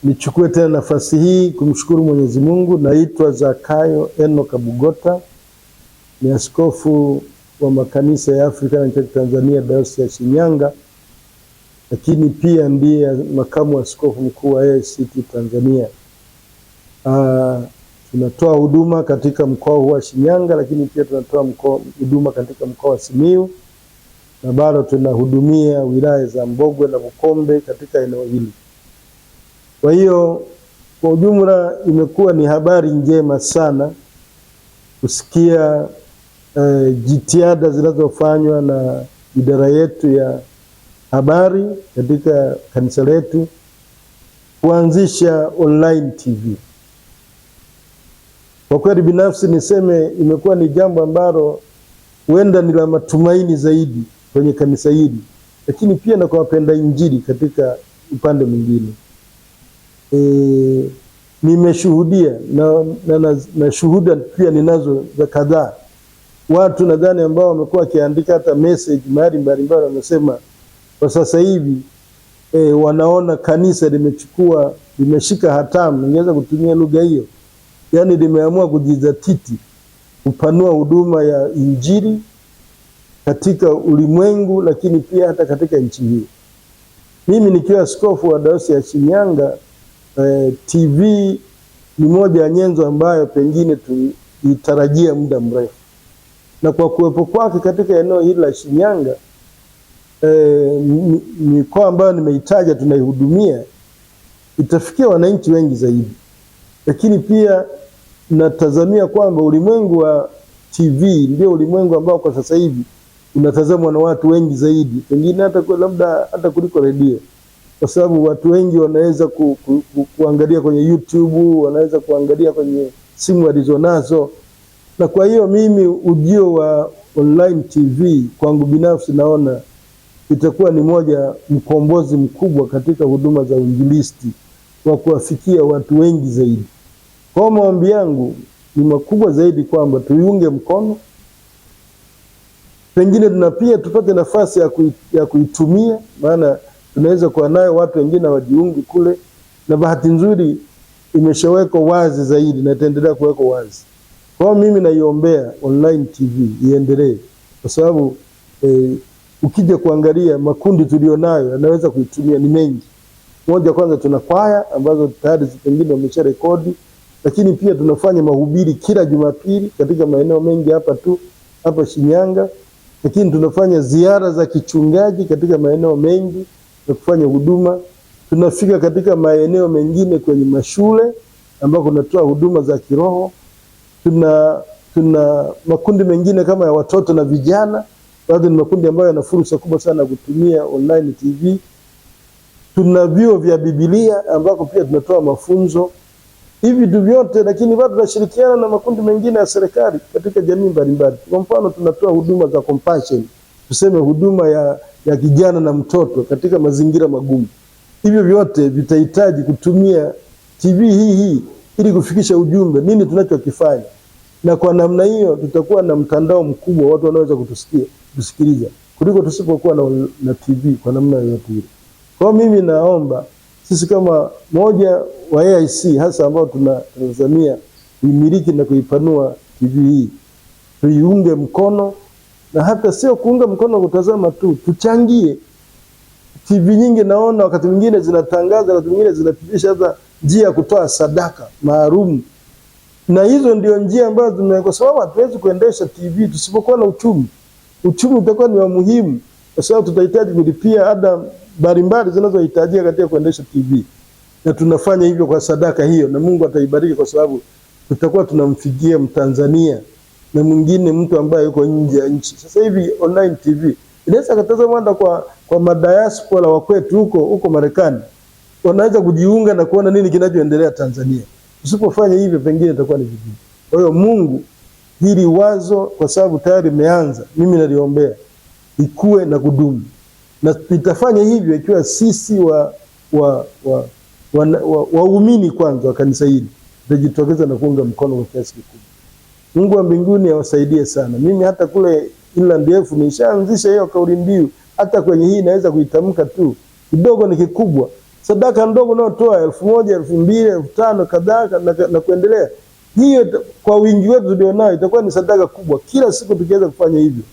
Nichukue tena nafasi hii kumshukuru Mwenyezi Mungu. Naitwa Zakayo Enoch Kabugota, ni askofu wa makanisa ya African Church Tanzania Dayosisi ya Shinyanga, lakini pia ndiye makamu askofu mkuu wa AICT Tanzania. Tunatoa huduma katika mkoa wa Shinyanga, lakini pia tunatoa huduma katika mkoa wa Simiyu, na bado tunahudumia wilaya za Mbogwe na Bukombe katika eneo hili. Kwa hiyo kwa ujumla imekuwa ni habari njema sana kusikia jitihada zinazofanywa na idara yetu ya habari katika kanisa letu kuanzisha online TV. Kwa kweli binafsi niseme imekuwa ni jambo ambalo huenda ni la matumaini zaidi kwenye kanisa hili, lakini pia na kwa wapenda Injili katika upande mwingine. Nimeshuhudia na shuhuda pia ninazo za kadhaa. Watu nadhani ambao wamekuwa wakiandika hata message mahali mbalimbali, wamesema kwa sasa hivi wanaona kanisa limeshika hatamu, ningeweza kutumia lugha hiyo, yani limeamua kujizatiti kupanua huduma ya Injili katika ulimwengu, lakini pia hata katika nchi hii. Mimi nikiwa askofu wa Dayosisi ya Shinyanga, TV ni moja ya nyenzo ambayo pengine tulitarajia muda mrefu, na kwa kuwepo kwake katika eneo hili la Shinyanga, mikoa ambayo nimeitaja tunaihudumia, itafikia wananchi wengi zaidi. Lakini pia natazamia kwamba ulimwengu wa TV ndio ulimwengu ambao kwa sasa hivi unatazamwa na watu wengi zaidi, pengine hata kuliko redio, kwa sababu watu wengi wanaweza kuangalia kwenye YouTube, wanaweza kuangalia kwenye simu walizonazo. Na kwa hiyo mimi ujio wa online TV kwangu binafsi naona itakuwa ni moja mkombozi mkubwa katika huduma za uinjilisti wa kuwafikia watu wengi zaidi. Kwa maombi yangu ni makubwa zaidi kwamba tuiunge mkono, pengine pia tupate nafasi ya kuitumia, maana tunaweza kuwa nayo watu wengine wajiungi kule, na bahati nzuri imeshawekwa wazi zaidi na itaendelea kuwekwa wazi. Kwa mimi naiombea online TV iendelee, kwa sababu ukija kuangalia makundi tulionayo yanaweza kuitumia ni mengi. Moja, kwanza tuna kwaya ambazo tayari pengine wamesha rekodi, lakini pia tunafanya mahubiri kila Jumapili katika maeneo mengi hapa Shinyanga, lakini tunafanya ziara za kichungaji katika maeneo mengi na kufanya huduma. Tunafika katika maeneo mengine kwenye mashule ambako tunatoa huduma za kiroho. Tuna makundi mengine kama ya watoto na vijana, bado ni makundi ambayo yana fursa kubwa sana kutumia online TV. Tuna vyuo vya Biblia ambako pia tunatoa mafunzo. Hivi vitu vyote, lakini bado tunashirikiana na makundi mengine ya serikali katika jamii mbalimbali. Kwa mfano tunatoa huduma za compassion, tuseme huduma ya kijana na mtoto katika mazingira magumu. Hivyo vyote vitahitaji kutumia TV hii ili kufikisha ujumbe nini tunachokifanya, na kwa namna hiyo tutakuwa na mtandao mkubwa, watu wanaweza kusikiliza kuliko tusipokuwa na TV kwa namna yoyote ile. Kwa mimi naomba sisi kama moja wa AIC hasa ambao tunazamia kuimiliki na kuipanua TV hii, tuiunge mkono, na hata sio kuunga mkono kutazama tu, tuchangie. TV nyingi naona wakati mwingine zinatangaza, wakati mwingine zinapitisha hata njia ya kutoa sadaka maalum, na hizo ndio njia ambazo kwa sababu hatuwezi kuendesha TV tusipokuwa na uchumi. Uchumi utakuwa ni wa muhimu, kwa sababu tutahitaji kulipia ada mbalimbali zinazohitajika katika kuendesha TV, na tunafanya hivyo kwa sadaka hiyo, na Mungu ataibariki, kwa sababu tutakuwa tunamfikia Mtanzania na mwingine mtu ambaye yuko nje ya nchi. Sasa hivi online TV inaweza kutazamwa hata kwa madiaspora wa kwetu huko Marekani, wanaweza kujiunga na kuona nini kinachoendelea Tanzania. Usipofanya hivyo pengine itakuwa ni vigumu. Kwa hiyo Mungu, hili wazo kwa sababu tayari imeanza, mimi naliombea ikue na kudumu, na tutafanya hivyo ikiwa sisi waumini kwanza wa kanisa hili tutajitokeza na kuunga mkono kwa kiasi kikubwa. Mungu wa mbinguni awasaidie sana. Mimi hata kule Inland F nishaanzisha hiyo kauli mbiu, hata kwenye hii naweza kuitamka tu kidogo, ni kikubwa. sadaka ndogo unaotoa 1,000, 2,000, 5,000 kadhalika na kuendelea, hiyo kwa wingi wetu tulionao itakuwa ni sadaka kubwa. Kila siku tukiweza kufanya hivyo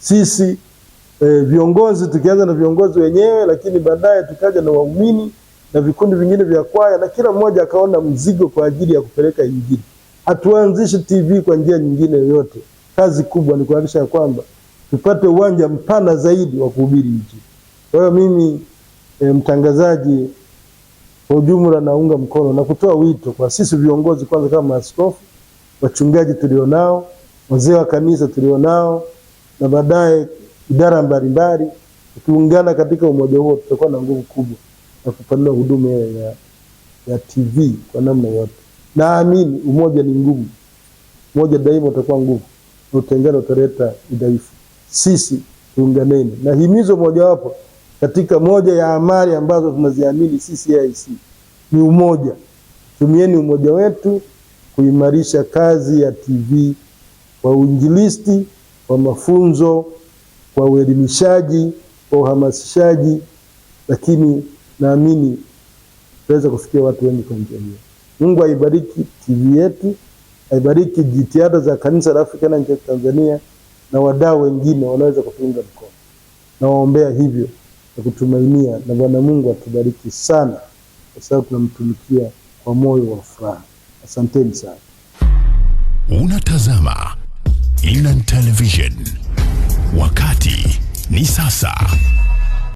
sisi viongozi, tukianza na viongozi wenyewe, lakini baadaye tukaja na waumini na vikundi vingine vya kwaya, na kila mmoja akaona mzigo kwa ajili ya kupeleka Injili. Hatuanzishi TV kwa njia nyingine yoyote. Kazi kubwa ni kuhakikisha kwamba tupate uwanja mpana zaidi wa kuhubiri Injili. Kwa hiyo mimi mtangazaji, kwa ujumla naunga mkono na kutoa wito kwa sisi viongozi, kwanza kama maaskofu, wachungaji tulionao, wazee wa kanisa tulionao, na baadaye idara mbalimbali, tukiungana katika umoja huo tutakuwa na nguvu kubwa na kupanua huduma ya TV kwa namna yote. Naamini umoja ni nguvu. Umoja daima utakuwa nguvu, na utengano utaleta udhaifu. Sisi tuunganeni, na himizo mojawapo katika moja ya amali ambazo tunaziamini sisi AIC ni umoja. Tumieni umoja wetu kuimarisha kazi ya TV kwa uinjilisti, kwa mafunzo, kwa uelimishaji, kwa uhamasishaji, lakini naamini tutaweza kufikia watu wengi kwa njia hiyo. Mungu aibariki TV yetu, aibariki jitihada za kanisa la African nchi ya Tanzania na wadau wengine wanaweza kutuunga mkono. Nawaombea hivyo na kutumainia, na Bwana Mungu atubariki sana kwa sababu tunamtumikia kwa moyo wa furaha. Asanteni sana. Unatazama Inland Television. Wakati ni sasa.